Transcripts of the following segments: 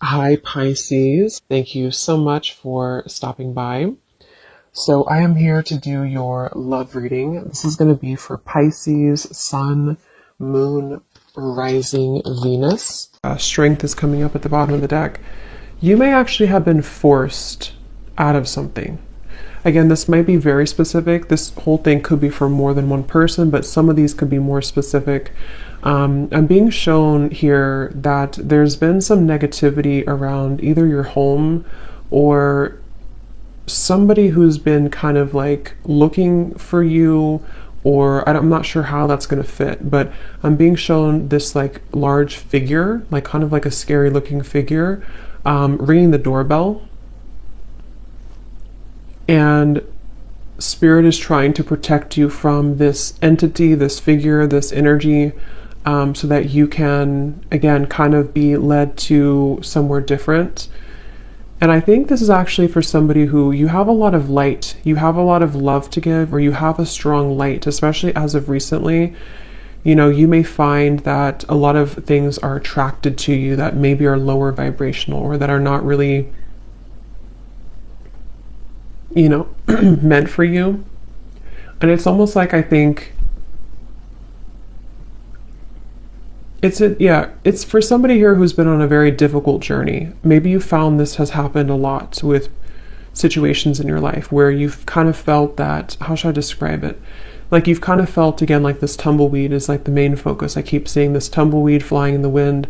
Hi, Pisces. Thank you so much for stopping by. So, I am here to do your love reading. This is going to be for Pisces, Sun, Moon, Rising, Venus. Strength is coming up at the bottom of the deck. You may actually have been forced out of something. Again, this might be very specific. This whole thing could be for more than one person, but some of these could be more specific. I'm being shown here that there's been some negativity around either your home or somebody who's been kind of like looking for you, or I'm not sure how that's going to fit, but I'm being shown this like large figure, like kind of like a scary looking figure, ringing the doorbell. And Spirit is trying to protect you from this entity, this figure, this energy, so that you can, again, kind of be led to somewhere different. And I think this is actually for somebody who you have a lot of light, you have a lot of love to give, or you have a strong light, especially as of recently. You know, you may find that a lot of things are attracted to you that maybe are lower vibrational or that are not really, meant for you. And it's almost like, I think it's for somebody here who's been on a very difficult journey. Maybe you found this has happened a lot with situations in your life where you've kind of felt that, how should I describe it? Like you've kind of felt, again, like this tumbleweed is like the main focus. I keep seeing this tumbleweed flying in the wind.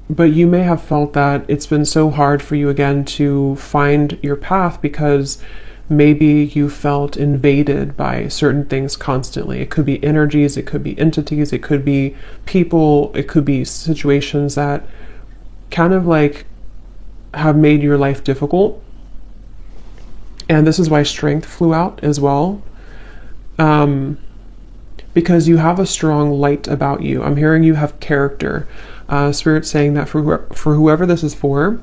But you may have felt that it's been so hard for you, again, to find your path because maybe you felt invaded by certain things constantly. It could be energies, it could be entities, it could be people, it could be situations that kind of like have made your life difficult. And this is why strength flew out as well. Because you have a strong light about you. I'm hearing you have character. Spirit saying that for whoever this is for,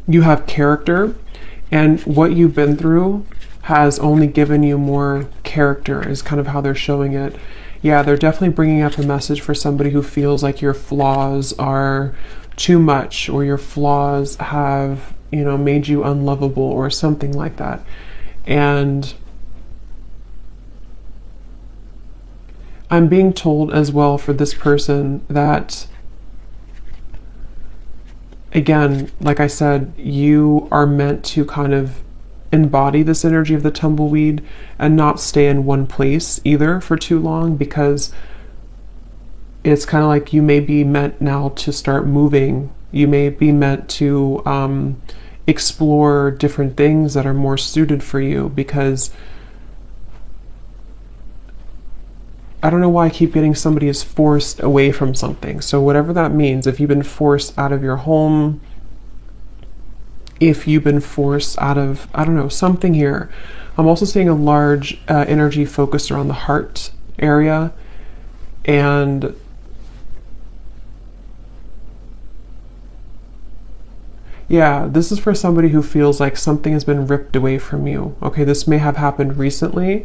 you have character, and what you've been through has only given you more character, is kind of how they're showing it. Yeah, they're definitely bringing up a message for somebody who feels like your flaws are too much, or your flaws have, made you unlovable or something like that. And I'm being told as well for this person that, again, like I said, you are meant to kind of embody this energy of the tumbleweed and not stay in one place either for too long, because it's kind of like you may be meant now to start moving. You may be meant to explore different things that are more suited for you, because I don't know why I keep getting somebody is forced away from something. So whatever that means, if you've been forced out of your home, if you've been forced out of, I don't know, something here. I'm also seeing a large energy focused around the heart area. And yeah, this is for somebody who feels like something has been ripped away from you. Okay, this may have happened recently,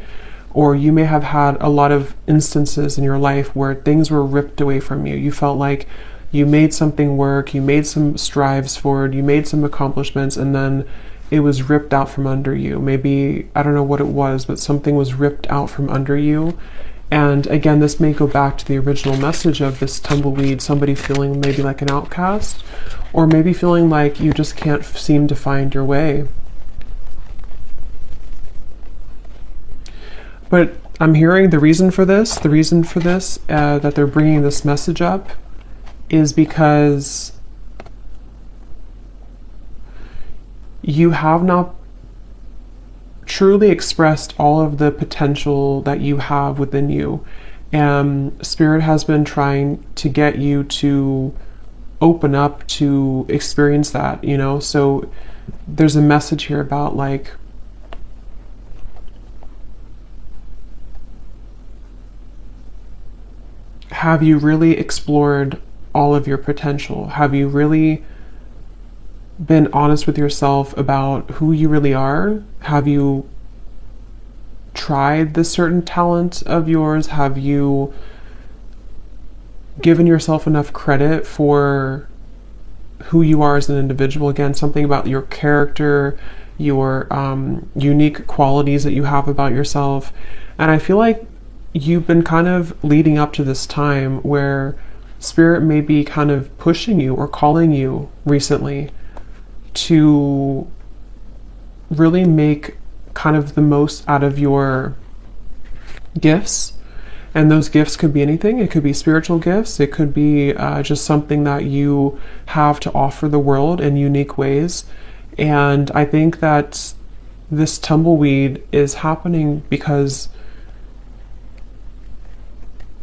or you may have had a lot of instances in your life where things were ripped away from you. You felt like you made something work, you made some strives forward, you made some accomplishments, and then it was ripped out from under you. Maybe, I don't know what it was, but something was ripped out from under you. And again, this may go back to the original message of this tumbleweed, somebody feeling maybe like an outcast, or maybe feeling like you just can't seem to find your way. But I'm hearing the reason for this, that they're bringing this message up, is because you have not truly expressed all of the potential that you have within you. And Spirit has been trying to get you to open up to experience that, So there's a message here about like, have you really explored all of your potential? Have you really been honest with yourself about who you really are? Have you tried this certain talent of yours? Have you given yourself enough credit for who you are as an individual? Again, something about your character, your unique qualities that you have about yourself. And I feel like you've been kind of leading up to this time where Spirit may be kind of pushing you or calling you recently to really make kind of the most out of your gifts. And those gifts could be anything. It could be spiritual gifts. It could be just something that you have to offer the world in unique ways. And I think that this tumbleweed is happening because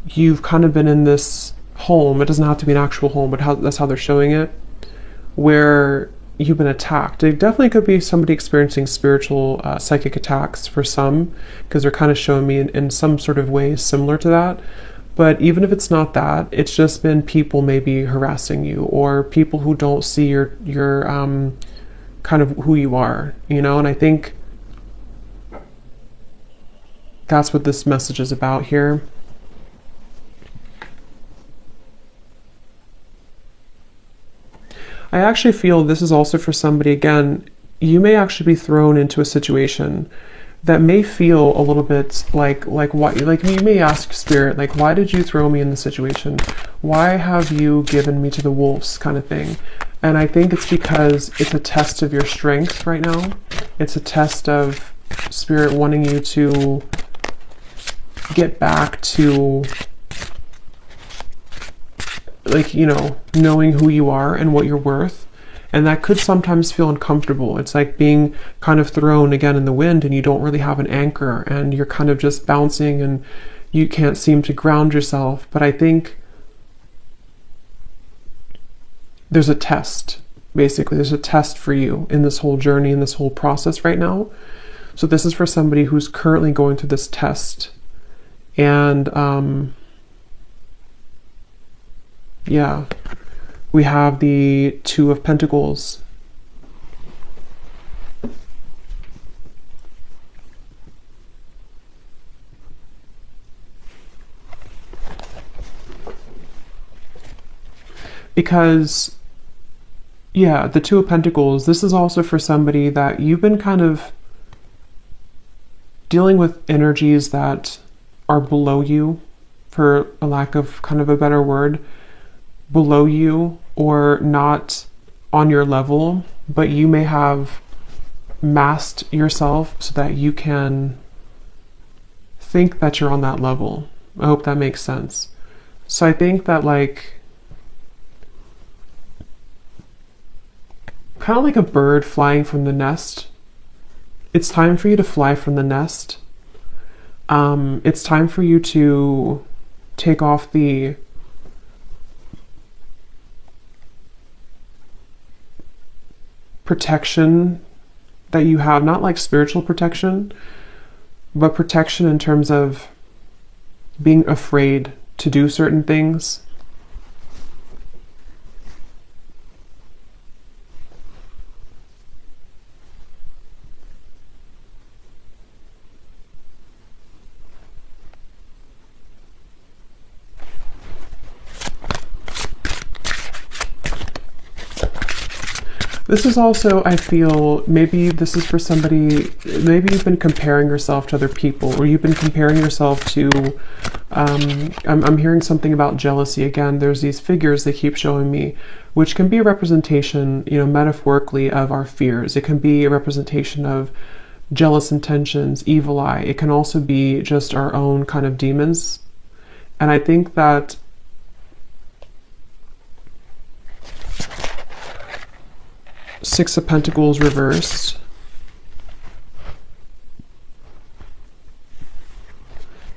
you've kind of been in this home. It doesn't have to be an actual home, but that's how they're showing it, where you've been attacked. It definitely could be somebody experiencing spiritual psychic attacks for some, because they're kind of showing me in some sort of way similar to that. But even if it's not that, it's just been people maybe harassing you, or people who don't see your kind of who you are, you know. And I think that's what this message is about here. I actually feel this is also for somebody, again, you may actually be thrown into a situation that may feel a little bit like what, like you may ask Spirit, like, why did you throw me in this situation? Why have you given me to the wolves, kind of thing? And I think it's because it's a test of your strength right now. It's a test of Spirit wanting you to get back to, like, you know, knowing who you are and what you're worth. And that could sometimes feel uncomfortable. It's like being kind of thrown again in the wind and you don't really have an anchor and you're kind of just bouncing and you can't seem to ground yourself. But I think there's a test, basically. There's a test for you in this whole journey, in this whole process right now. So this is for somebody who's currently going through this test. And yeah, we have the Two of Pentacles. Because, yeah, the Two of Pentacles, this is also for somebody that you've been kind of dealing with energies that are below you, for a lack of kind of a better word, below you or not on your level, but you may have masked yourself so that you can think that you're on that level. I hope that makes sense. So I think that, like, kind of like a bird flying from the nest, it's time for you to fly from the nest. It's time for you to take off the protection that you have, not like spiritual protection, but protection in terms of being afraid to do certain things. This is also, I feel, maybe this is for somebody, maybe you've been comparing yourself to other people, or you've been comparing yourself to, I'm hearing something about jealousy again. There's these figures they keep showing me, which can be a representation, you know, metaphorically of our fears. It can be a representation of jealous intentions, evil eye. It can also be just our own kind of demons. And I think that Six of Pentacles reversed.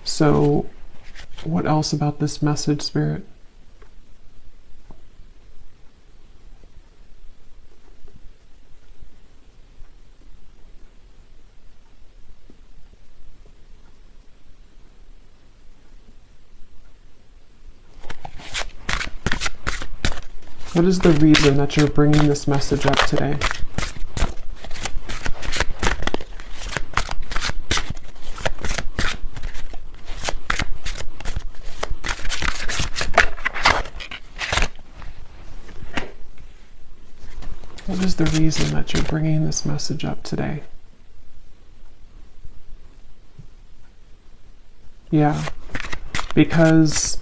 So what else about this message, Spirit? What is the reason that you're bringing this message up today? What is the reason that you're bringing this message up today? Yeah, because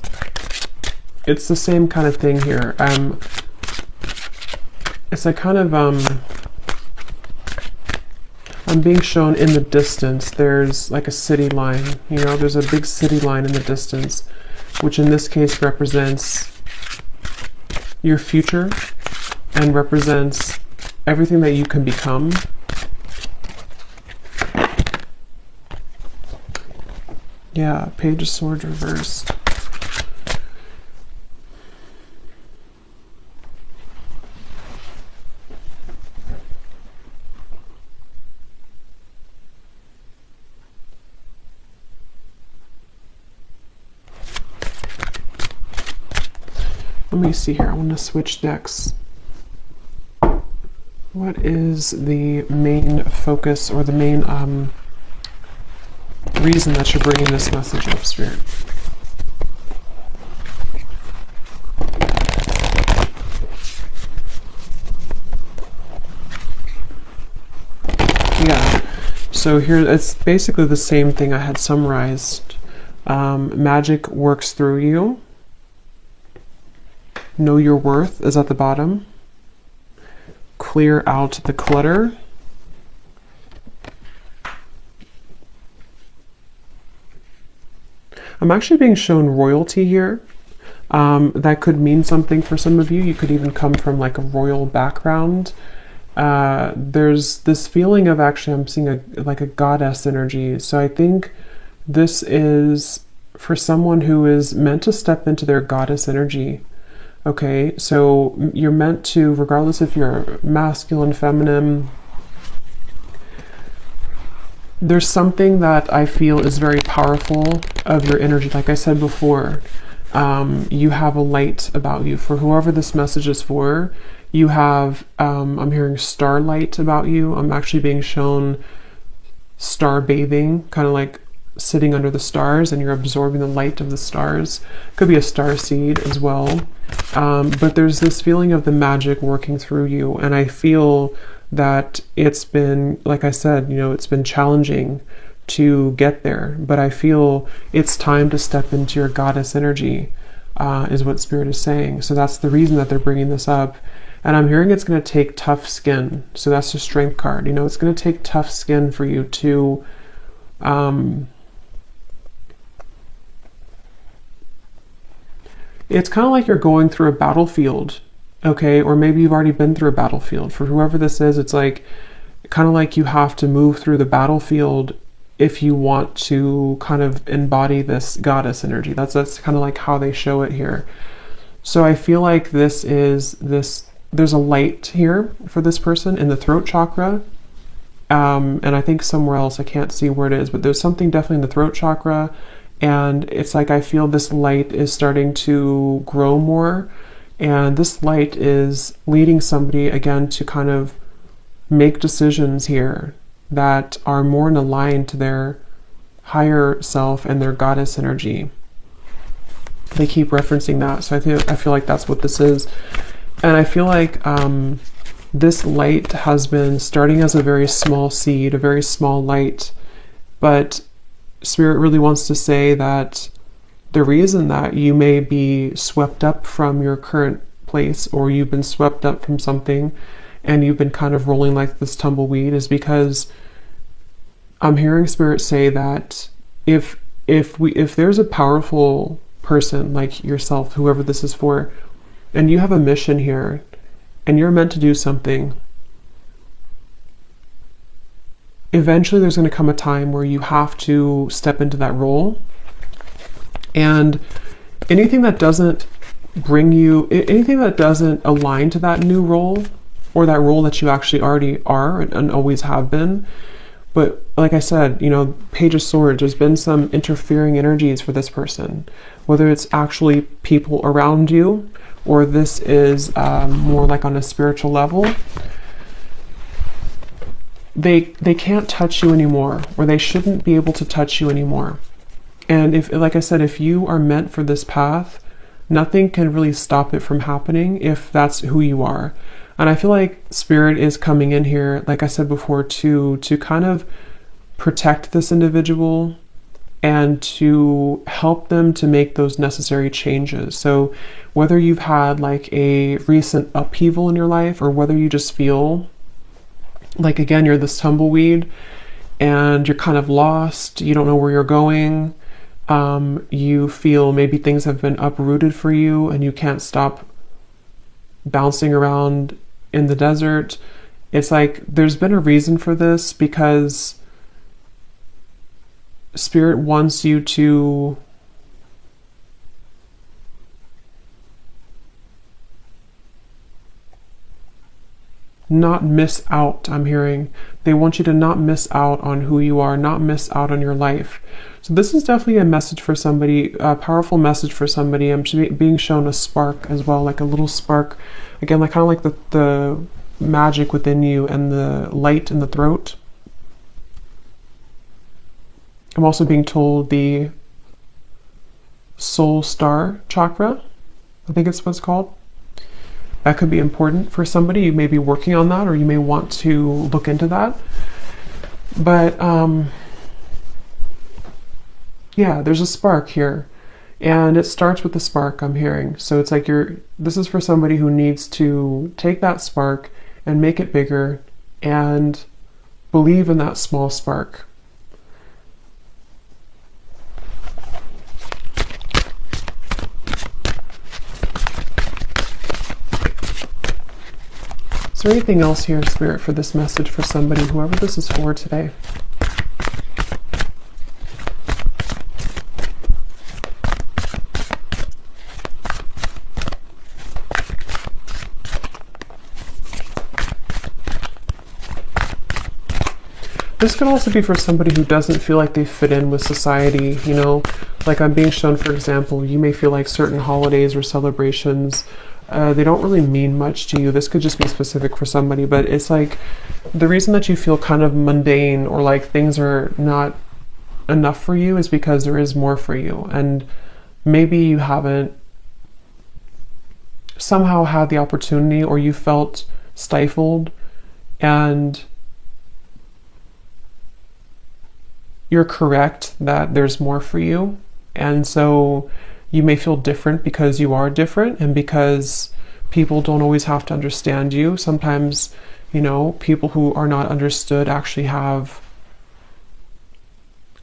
it's the same kind of thing here. It's a kind of, I'm being shown in the distance, there's like a city line, you know, there's a big city line in the distance, which in this case represents your future and represents everything that you can become. Yeah, Page of Swords reversed. Let me see here. I want to switch decks. What is the main focus or the main reason that you're bringing this message up, Spirit? Yeah. So here it's basically the same thing I had summarized. Magic works through you. Know your worth is at the bottom. Clear out the clutter. I'm actually being shown royalty here. That could mean something for some of you. You could even come from like a royal background. There's this feeling of actually I'm seeing like a goddess energy. So I think this is for someone who is meant to step into their goddess energy. Okay, so you're meant to, regardless if you're masculine, feminine, there's something that I feel is very powerful of your energy. Like I said before, you have a light about you. For whoever this message is for, you have, I'm hearing starlight about you. I'm actually being shown star bathing, kind of like sitting under the stars and you're absorbing the light of the stars. Could be a star seed as well. But there's this feeling of the magic working through you. And I feel that it's been, like I said, you know, it's been challenging to get there. But I feel it's time to step into your goddess energy, is what Spirit is saying. So that's the reason that they're bringing this up. And I'm hearing it's going to take tough skin. So that's the Strength card. You know, it's going to take tough skin for you to it's kind of like you're going through a battlefield, okay? Or maybe you've already been through a battlefield. For whoever this is, it's like kind of like you have to move through the battlefield if you want to kind of embody this goddess energy. That's kind of like how they show it here. So I feel like there's a light here for this person in the throat chakra. And I think somewhere else, I can't see where it is, but there's something definitely in the throat chakra. And it's like I feel this light is starting to grow more. And this light is leading somebody, again, to kind of make decisions here that are more in line to their higher self and their goddess energy. They keep referencing that. So I feel like that's what this is. And I feel like this light has been starting as a very small seed, a very small light. But Spirit really wants to say that the reason that you may be swept up from your current place, or you've been swept up from something and you've been kind of rolling like this tumbleweed, is because I'm hearing Spirit say that if there's a powerful person like yourself, whoever this is for, and you have a mission here and you're meant to do something, eventually there's going to come a time where you have to step into that role. And anything that doesn't bring you, anything that doesn't align to that new role, or that role that you actually already are and always have been. But like I said, you know, Page of Swords, there's been some interfering energies for this person, whether it's actually people around you, or this is more like on a spiritual level, they can't touch you anymore, or they shouldn't be able to touch you anymore. And if, like I said, if you are meant for this path, nothing can really stop it from happening if that's who you are. And I feel like Spirit is coming in here, like I said before, to kind of protect this individual and to help them to make those necessary changes. So whether you've had like a recent upheaval in your life, or whether you just feel like, again, you're this tumbleweed and you're kind of lost, you don't know where you're going, you feel maybe things have been uprooted for you and you can't stop bouncing around in the desert. It's like there's been a reason for this, because Spirit wants you to not miss out. I'm hearing they want you to not miss out on who you are, not miss out on your life. So this is definitely a message for somebody, a powerful message for somebody. I'm being shown a spark as well, like a little spark, again, like kind of like the magic within you and the light in the throat. I'm also being told the soul star chakra, I think it's what it's called. That could be important for somebody. You may be working on that, or you may want to look into that. But yeah, there's a spark here, and it starts with the spark, I'm hearing. So it's like this is for somebody who needs to take that spark and make it bigger and believe in that small spark. Is there anything else here, Spirit, for this message for somebody, whoever this is for today? This could also be for somebody who doesn't feel like they fit in with society, you know, like I'm being shown, for example, you may feel like certain holidays or celebrations, they don't really mean much to you. This could just be specific for somebody, but it's like the reason that you feel kind of mundane, or like things are not enough for you, is because there is more for you. And maybe you haven't somehow had the opportunity, or you felt stifled, and you're correct that there's more for you. And so you may feel different because you are different, and because people don't always have to understand you. Sometimes, you know, people who are not understood actually have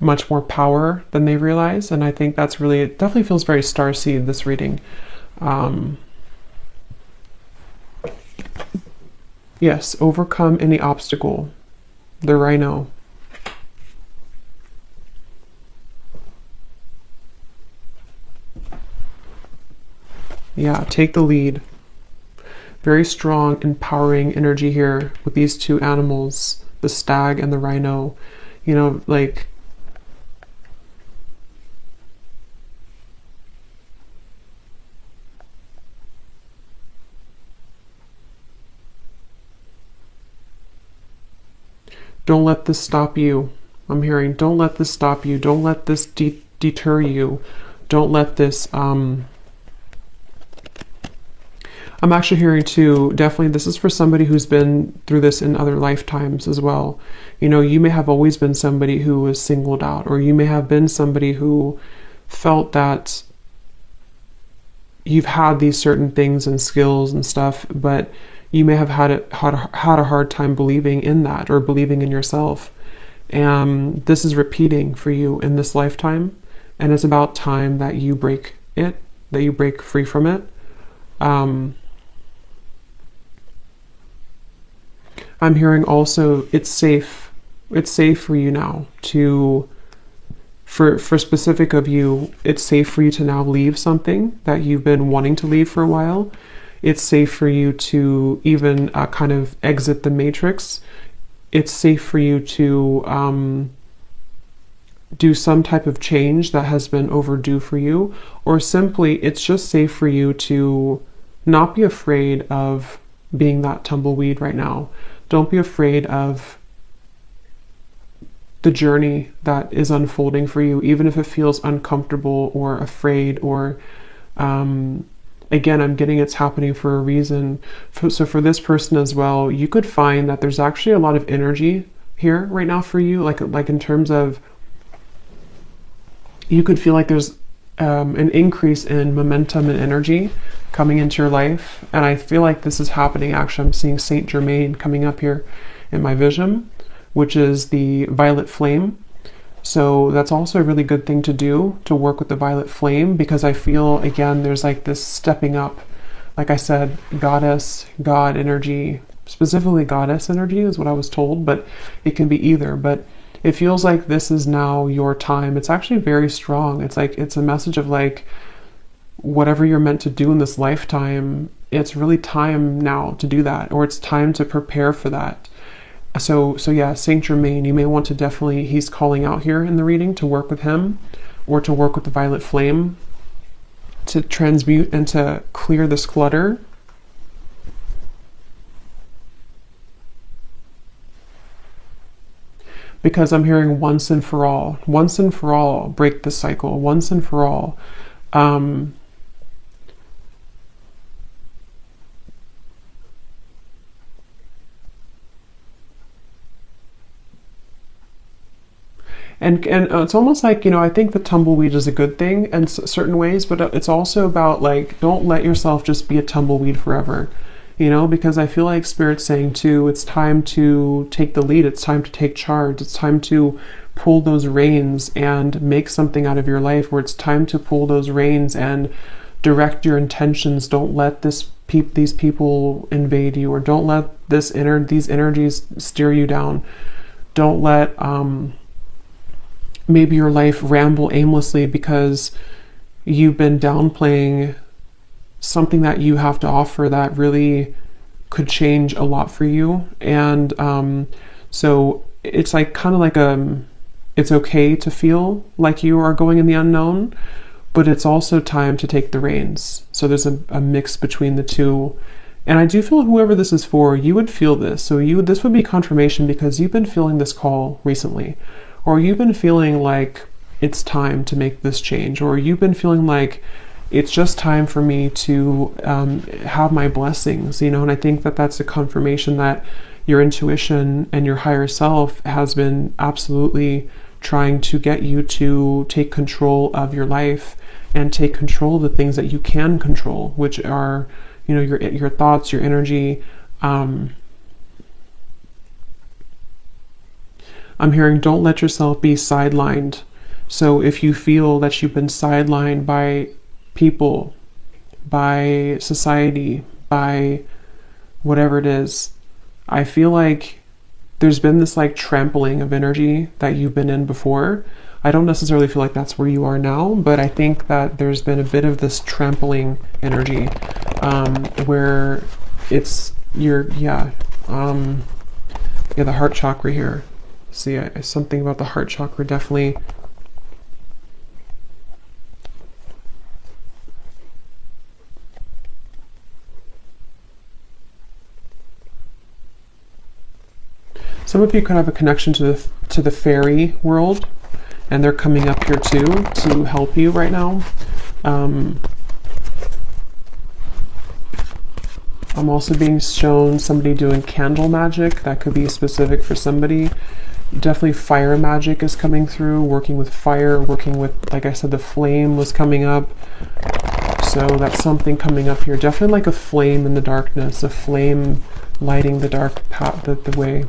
much more power than they realize. And I think that's really, it definitely feels very starseed, this reading. Yes, overcome any obstacle. The rhino. Yeah, take the lead. Very strong, empowering energy here with these two animals, the stag and the rhino. You know, like, don't let this stop you. I'm hearing, don't let this stop you. Don't let this deter you. Don't let this, I'm actually hearing too, definitely this is for somebody who's been through this in other lifetimes as well. You know, you may have always been somebody who was singled out, or you may have been somebody who felt that you've had these certain things and skills and stuff, but you may have had a hard time believing in that, or believing in yourself. And this is repeating for you in this lifetime, and it's about time that you break it, that you break free from it. I'm hearing also it's safe for you now to, for specific of you, it's safe for you to now leave something that you've been wanting to leave for a while. It's safe for you to even kind of exit the matrix. It's safe for you to do some type of change that has been overdue for you, or simply it's just safe for you to not be afraid of being that tumbleweed right now. Don't be afraid of the journey that is unfolding for you, even if it feels uncomfortable or afraid or again, I'm getting it's happening for a reason. So for this person as well, you could find that there's actually a lot of energy here right now for you, like in terms of, you could feel like there's an increase in momentum and energy coming into your life. And I feel like this is happening. Actually, I'm seeing Saint Germain coming up here in my vision, which is the violet flame. So that's also a really good thing to do, to work with the violet flame, because I feel, again, there's like this stepping up. Like I said, goddess, God energy, specifically goddess energy is what I was told, but it can be either. But it feels like this is now your time. It's actually very strong. It's like, it's a message of like, whatever you're meant to do in this lifetime, it's really time now to do that, or it's time to prepare for that. So yeah, Saint Germain, you may want to definitely, he's calling out here in the reading to work with him, or to work with the violet flame, to transmute and to clear this clutter. Because I'm hearing once and for all, break the cycle, once and for all. And it's almost like, I think the tumbleweed is a good thing in certain ways, but it's also about like, don't let yourself just be a tumbleweed forever, because I feel like Spirit's saying too, it's time to take the lead. It's time to take charge. It's time to pull those reins and make something out of your life, where it's time to pull those reins and direct your intentions. Don't let these people invade you, or don't let these energies steer you down. Don't let, maybe your life ramble aimlessly because you've been downplaying something that you have to offer that really could change a lot for you. And so it's like kind of like it's okay to feel like you are going in the unknown, but it's also time to take the reins. So there's a mix between the two. And I do feel whoever this is for, you would feel this. So this would be confirmation, because you've been feeling this call recently. Or you've been feeling like it's time to make this change, or you've been feeling like it's just time for me to have my blessings, and I think that that's a confirmation that your intuition and your higher self has been absolutely trying to get you to take control of your life and take control of the things that you can control, which are, your thoughts, your energy. I'm hearing, don't let yourself be sidelined. So if you feel that you've been sidelined by people, by society, by whatever it is, I feel like there's been this like trampling of energy that you've been in before. I don't necessarily feel like that's where you are now, but I think that there's been a bit of this trampling energy, where it's the heart chakra here. See, something about the heart chakra definitely. Some of you could have a connection to the fairy world, and they're coming up here too to help you right now. I'm also being shown somebody doing candle magic. That could be specific for somebody. Definitely fire magic is coming through, working with fire, working with, like I said, the flame was coming up. So that's something coming up here. Definitely like a flame in the darkness, a flame lighting the dark path, the way.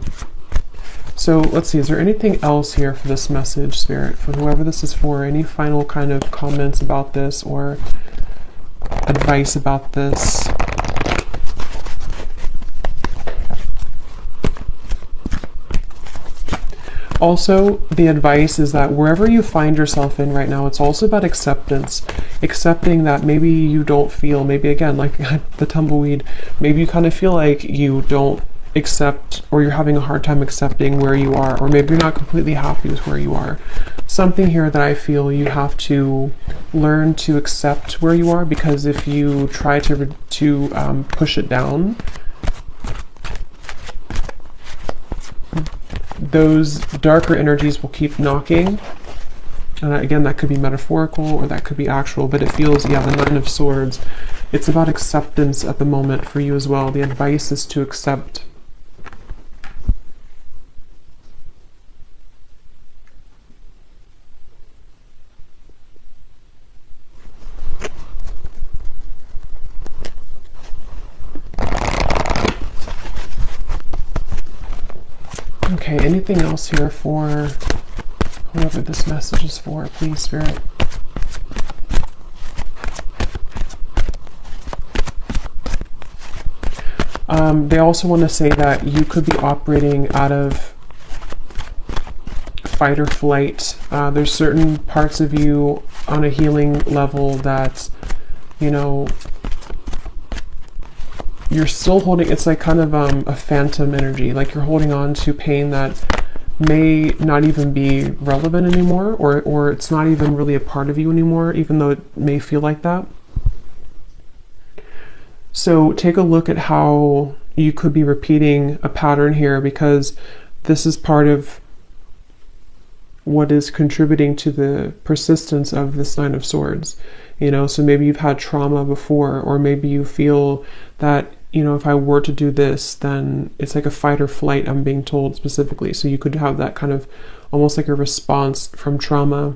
So let's see, is there anything else here for this message, Spirit, for whoever this is for? Any final kind of comments about this or advice about this? Also, the advice is that wherever you find yourself in right now, it's also about acceptance. Accepting that maybe you don't feel, maybe again, like the tumbleweed, maybe you kind of feel like you don't accept, or you're having a hard time accepting where you are, or maybe you're not completely happy with where you are. Something here that I feel you have to learn to accept where you are, because if you try to push it down, those darker energies will keep knocking. And again, that could be metaphorical or that could be actual, but it feels, yeah, the Nine of Swords. It's about acceptance at the moment for you as well. The advice is to accept. Okay, anything else here for whoever this message is for, please, Spirit? They also want to say that you could be operating out of fight or flight. There's certain parts of you on a healing level that, you know, you're still holding. It's like kind of a phantom energy, like you're holding on to pain that may not even be relevant anymore, or it's not even really a part of you anymore, even though it may feel like that. So take a look at how you could be repeating a pattern here, because this is part of what is contributing to the persistence of this Nine of Swords. You know, so maybe you've had trauma before, or maybe you feel that, you know, if I were to do this, then it's like a fight or flight, I'm being told specifically. So you could have that kind of almost like a response from trauma.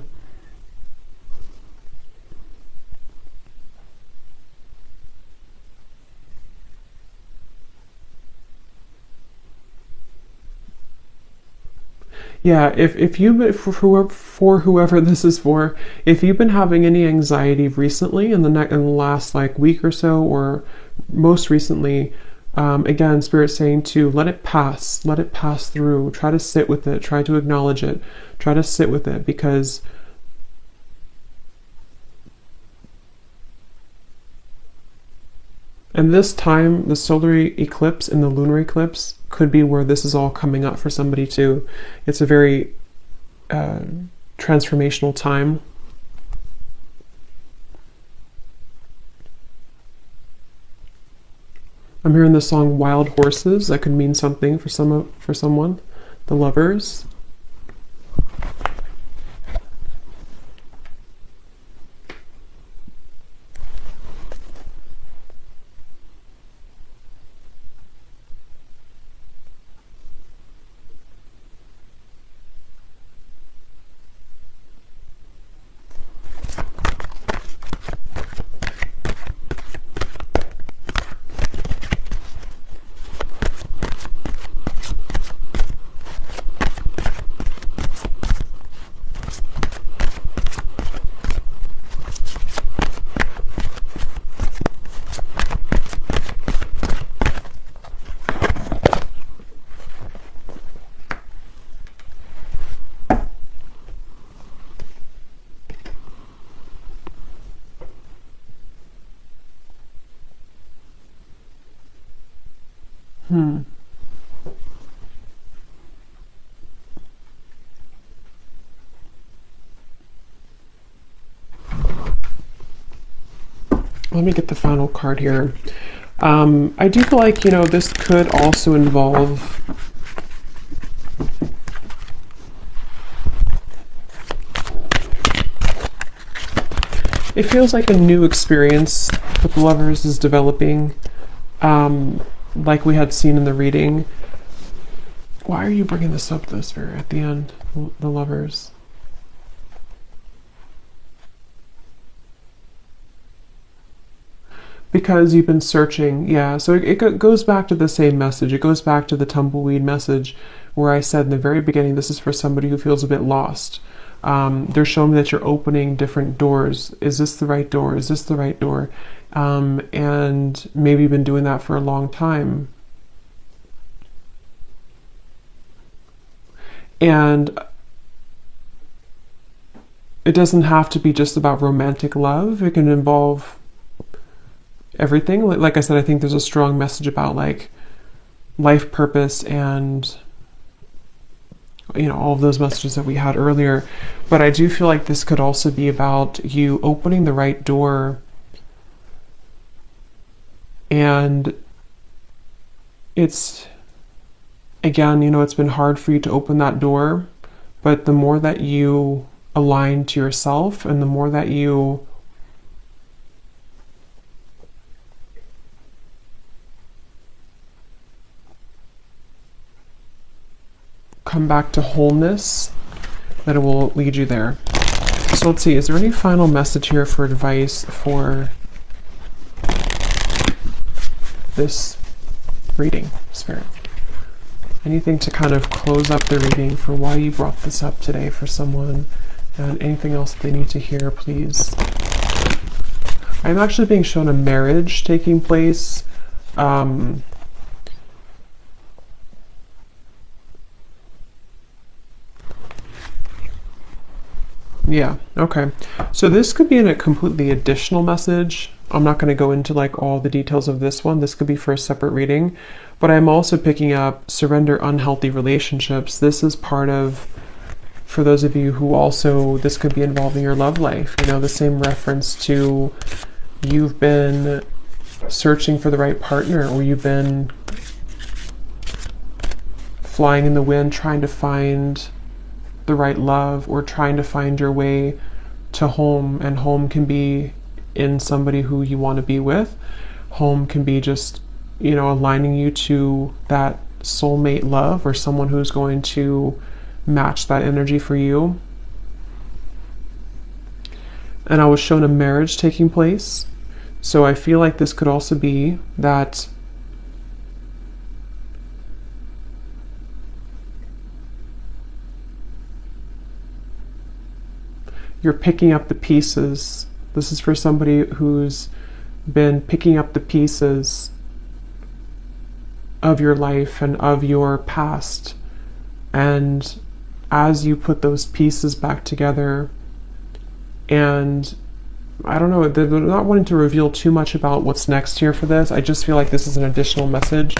Yeah, if you, for whoever this is for, if you've been having any anxiety recently in the last like week or so, or most recently, again, Spirit's saying to let it pass through, try to sit with it, try to acknowledge it, try to sit with it, because and this time, the solar eclipse and the lunar eclipse could be where this is all coming up for somebody too. It's a very transformational time. I'm hearing the song "Wild Horses." That could mean something for someone, the lovers. Let me get the final card here. I do feel like, you know, this could also involve it feels like a new experience with the lovers is developing, like we had seen in the reading. Why are you bringing this up, though, Spirit, at the end, the lovers? Because you've been searching, yeah. So it goes back to the same message. It goes back to the tumbleweed message where I said in the very beginning, this is for somebody who feels a bit lost. They're showing me that you're opening different doors. Is this the right door? Is this the right door? And maybe you've been doing that for a long time. And it doesn't have to be just about romantic love. It can involve everything. Like I said, I think there's a strong message about like life purpose and, all of those messages that we had earlier. But I do feel like this could also be about you opening the right door. And it's, again, it's been hard for you to open that door, but the more that you align to yourself and the more that you come back to wholeness, that it will lead you there. So let's see, is there any final message here for advice for this reading, Spirit? Anything to kind of close up the reading for why you brought this up today for someone, and anything else that they need to hear, please? I'm actually being shown a marriage taking place. Yeah, okay. So this could be in a completely additional message. I'm not going to go into like all the details of this one. This could be for a separate reading. But I'm also picking up surrender unhealthy relationships. This is part of, for those of you who also, this could be involving your love life. The same reference to you've been searching for the right partner, or you've been flying in the wind trying to find the right love, or trying to find your way to home. And home can be in somebody who you want to be with. Home can be just, aligning you to that soulmate love, or someone who's going to match that energy for you. And I was shown a marriage taking place. So I feel like this could also be that you're picking up the pieces. This is for somebody who's been picking up the pieces of your life and of your past. And as you put those pieces back together, and I don't know, they're not wanting to reveal too much about what's next here for this. I just feel like this is an additional message.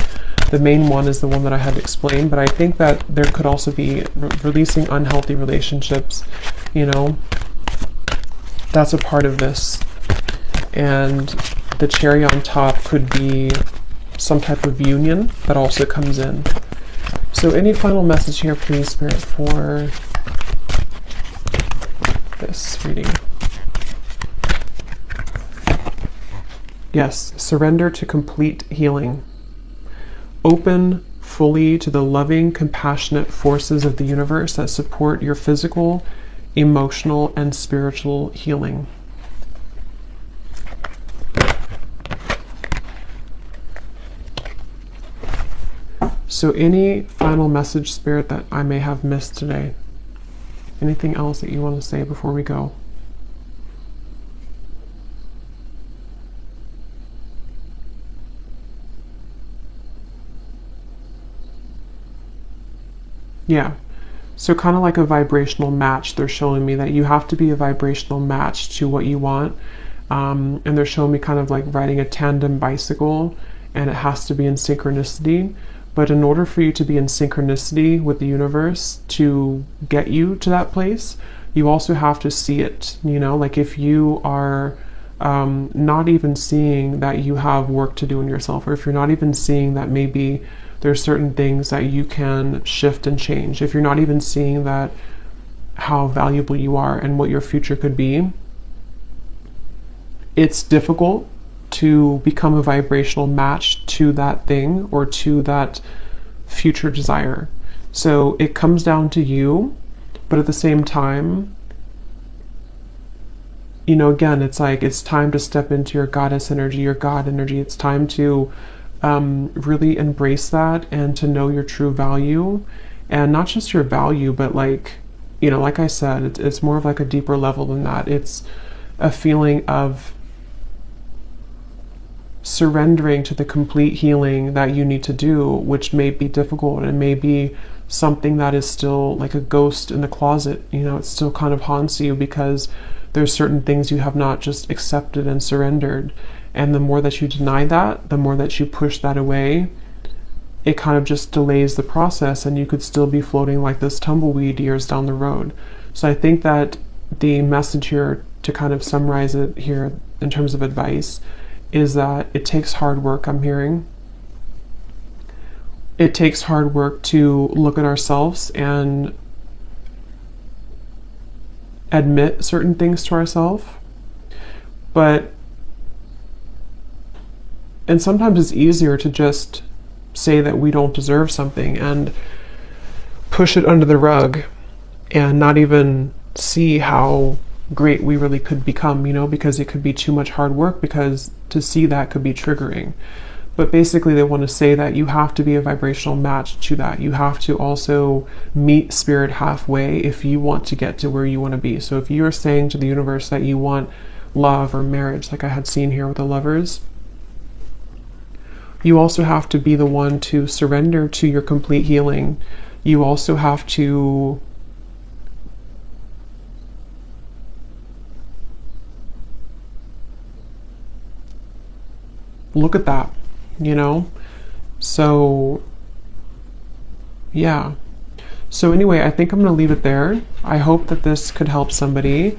The main one is the one that I had explained, but I think that there could also be releasing unhealthy relationships. That's a part of this. And the cherry on top could be some type of union that also comes in. So any final message here, please, Spirit, for this reading? Yes, surrender to complete healing. Open fully to the loving, compassionate forces of the universe that support your physical, emotional, and spiritual healing. So any final message, Spirit, that I may have missed today? Anything else that you want to say before we go? Yeah. So kind of like a vibrational match. They're showing me that you have to be a vibrational match to what you want. And they're showing me kind of like riding a tandem bicycle, and it has to be in synchronicity. But in order for you to be in synchronicity with the universe to get you to that place, you also have to see it. Like if you are not even seeing that you have work to do in yourself, or if you're not even seeing that maybe there's certain things that you can shift and change, if you're not even seeing that how valuable you are and what your future could be, it's difficult to become a vibrational match to that thing or to that future desire. So it comes down to you, but at the same time, again, it's like it's time to step into your goddess energy, your God energy. It's time to really embrace that and to know your true value, and not just your value, but like I said, it's more of like a deeper level than that. It's a feeling of surrendering to the complete healing that you need to do, which may be difficult, and may be something that is still like a ghost in the closet. It still kind of haunts you because there's certain things you have not just accepted and surrendered. And the more that you deny that, the more that you push that away, it kind of just delays the process, and you could still be floating like this tumbleweed years down the road. So I think that the message here, to kind of summarize it here in terms of advice, is that it takes hard work. I'm hearing it takes hard work to look at ourselves and admit certain things to ourselves, and sometimes it's easier to just say that we don't deserve something and push it under the rug and not even see how great we really could become, because it could be too much hard work, because to see that could be triggering. But basically they want to say that you have to be a vibrational match to that. You have to also meet spirit halfway if you want to get to where you want to be. So if you're saying to the universe that you want love or marriage, like I had seen here with the Lovers, you also have to be the one to surrender to your complete healing. You also have to look at that, So, yeah. So anyway, I think I'm going to leave it there. I hope that this could help somebody.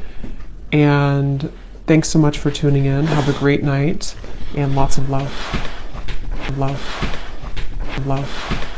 And thanks so much for tuning in. Have a great night and lots of love. Love. Love.